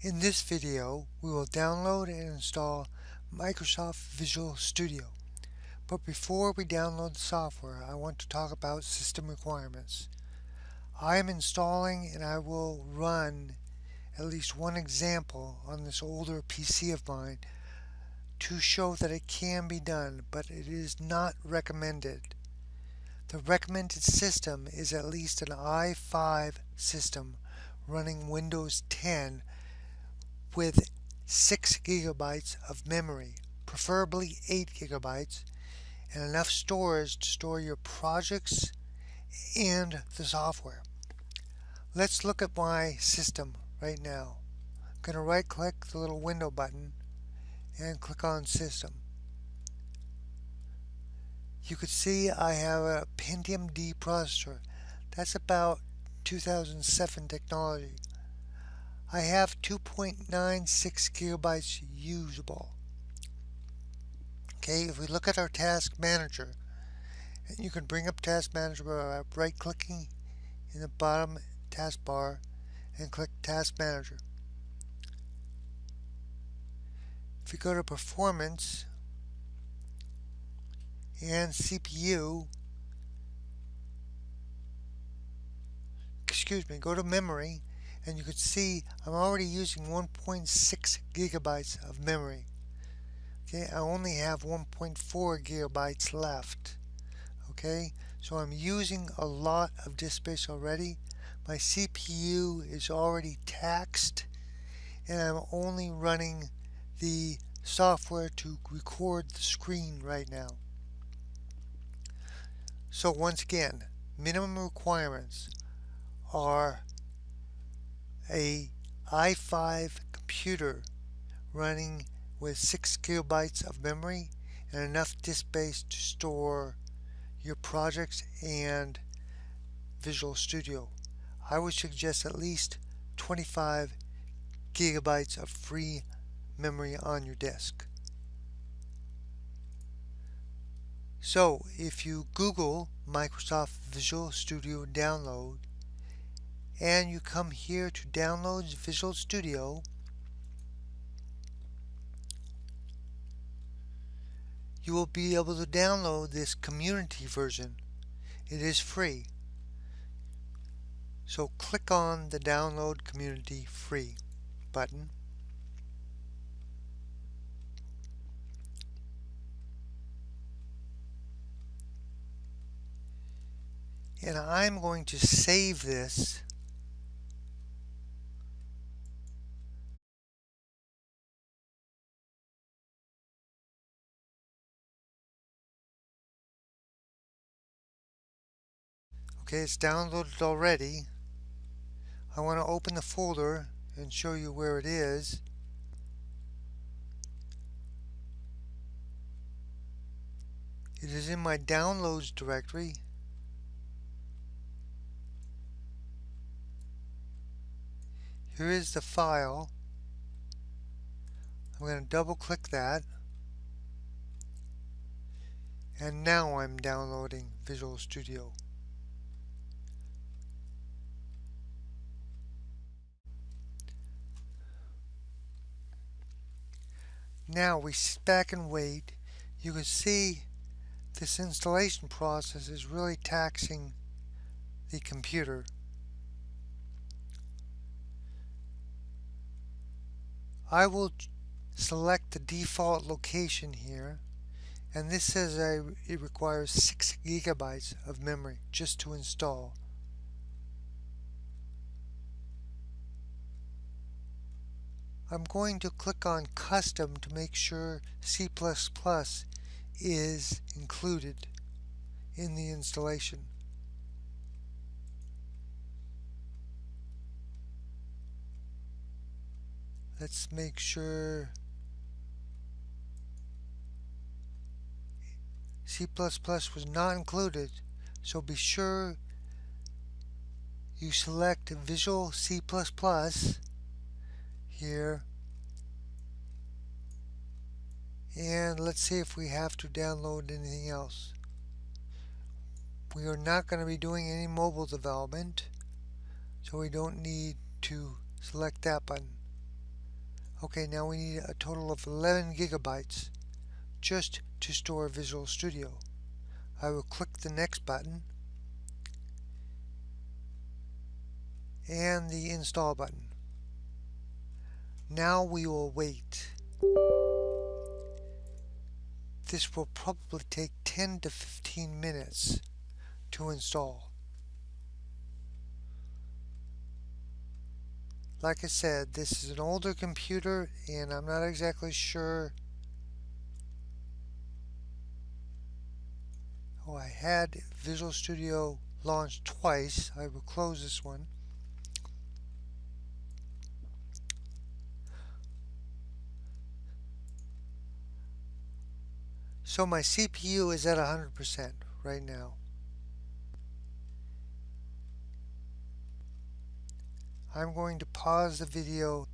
In this video, we will download and install Microsoft Visual Studio. But before we download the software, I want to talk about system requirements. I am installing and I will run at least one example on this older PC of mine to show that it can be done, but it is not recommended. The recommended system is at least an i5 system running Windows 10 with 6 gigabytes of memory, preferably 8 gigabytes, and enough storage to store your projects and the software. Let's look at my system right now. I'm going to right click the little window button and click on System. You can see I have a Pentium D processor. That's about 2007 technology. I have 2.96 gigabytes usable. Okay, if we look at our task manager, and you can bring up task manager by right clicking in the bottom taskbar and click task manager. If you go to performance and CPU, go to memory, and you can see I'm already using 1.6 gigabytes of memory. Okay, I only have 1.4 gigabytes left. Okay, so I'm using a lot of disk space already. My CPU is already taxed, and I'm only running the software to record the screen right now. So once again, minimum requirements are a i5 computer running with 6 gigabytes of memory and enough disk space to store your projects and Visual Studio. I would suggest at least 25 gigabytes of free memory on your disk. So if you Google Microsoft Visual Studio download and you come here to download Visual Studio, you will be able to download this community version. It is free. So click on the download community free button. And I'm going to save this . Okay, it's downloaded already. I want to open the folder and show you where it is. It is in my downloads directory. Here is the file. I'm going to double click that. And now I'm downloading Visual Studio. Now we sit back and wait. You can see this installation process is really taxing the computer. I will select the default location here, and this says it requires 6 gigabytes of memory just to install. I'm going to click on Custom to make sure C++ is included in the installation. Let's make sure C++ was not included, so be sure you select Visual C++ here, and let's see if we have to download anything else. We are not going to be doing any mobile development, so we don't need to select that button. Okay, now we need a total of 11 gigabytes just to store Visual Studio. I will click the next button and the install button. Now we will wait. This will probably take 10 to 15 minutes to install. Like I said, this is an older computer and I'm not exactly sure. Oh, I had Visual Studio launched twice. I will close this one. So my CPU is at 100% right now. I'm going to pause the video.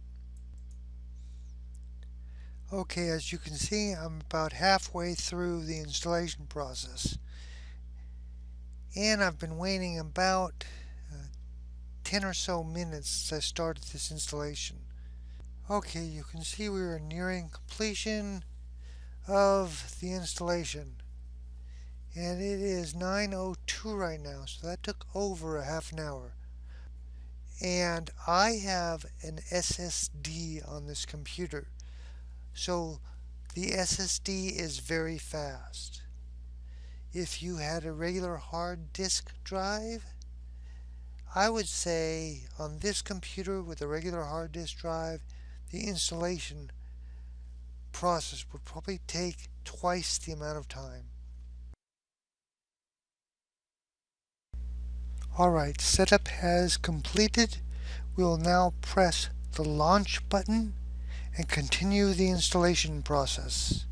Okay, as you can see, I'm about halfway through the installation process. And I've been waiting about 10 or so minutes since I started this installation. Okay, you can see we are nearing completion of the installation. And it is 9:02 right now, so that took over a half an hour. And I have an SSD on this computer, so the SSD is very fast. If you had a regular hard disk drive, I would say on this computer with a regular hard disk drive, the installation process would probably take twice the amount of time. Alright, setup has completed. We will now press the launch button and continue the installation process.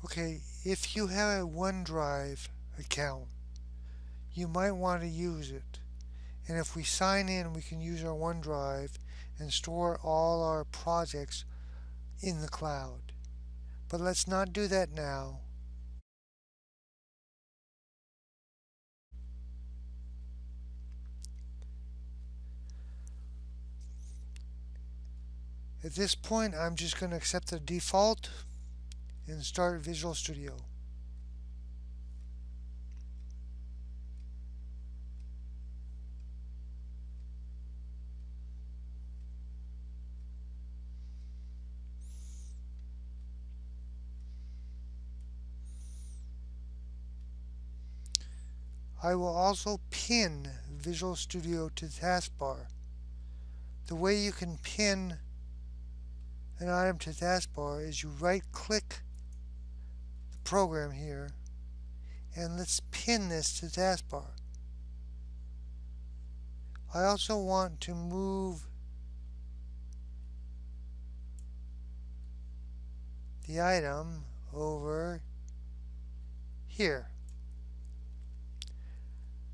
Okay, if you have a OneDrive account, you might want to use it. And if we sign in, we can use our OneDrive and store all our projects in the cloud. But let's not do that now. At this point, I'm just going to accept the default and start Visual Studio. I will also pin Visual Studio to the taskbar. The way you can pin an item to the taskbar is you right click the program here and let's pin this to the taskbar. I also want to move the item over here.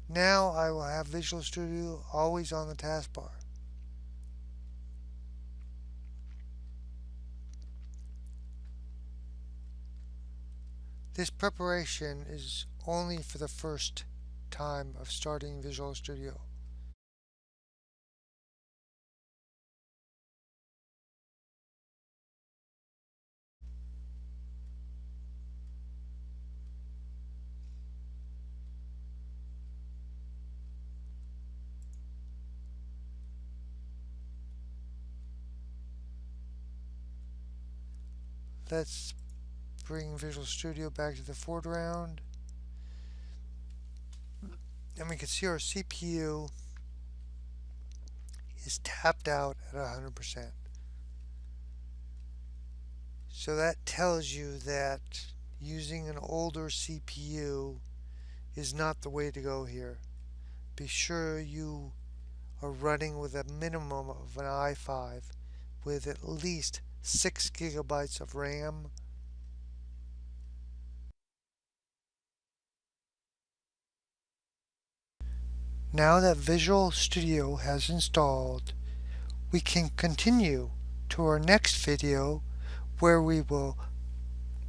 Now I will have Visual Studio always on the taskbar. This preparation is only for the first time of starting Visual Studio. Let's bring Visual Studio back to the foreground. And we can see our CPU is tapped out at 100%. So that tells you that using an older CPU is not the way to go here. Be sure you are running with a minimum of an i5 with at least 6 gigabytes of RAM. Now that Visual Studio has installed, we can continue to our next video where we will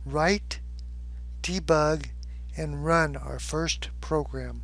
write, debug, and run our first program.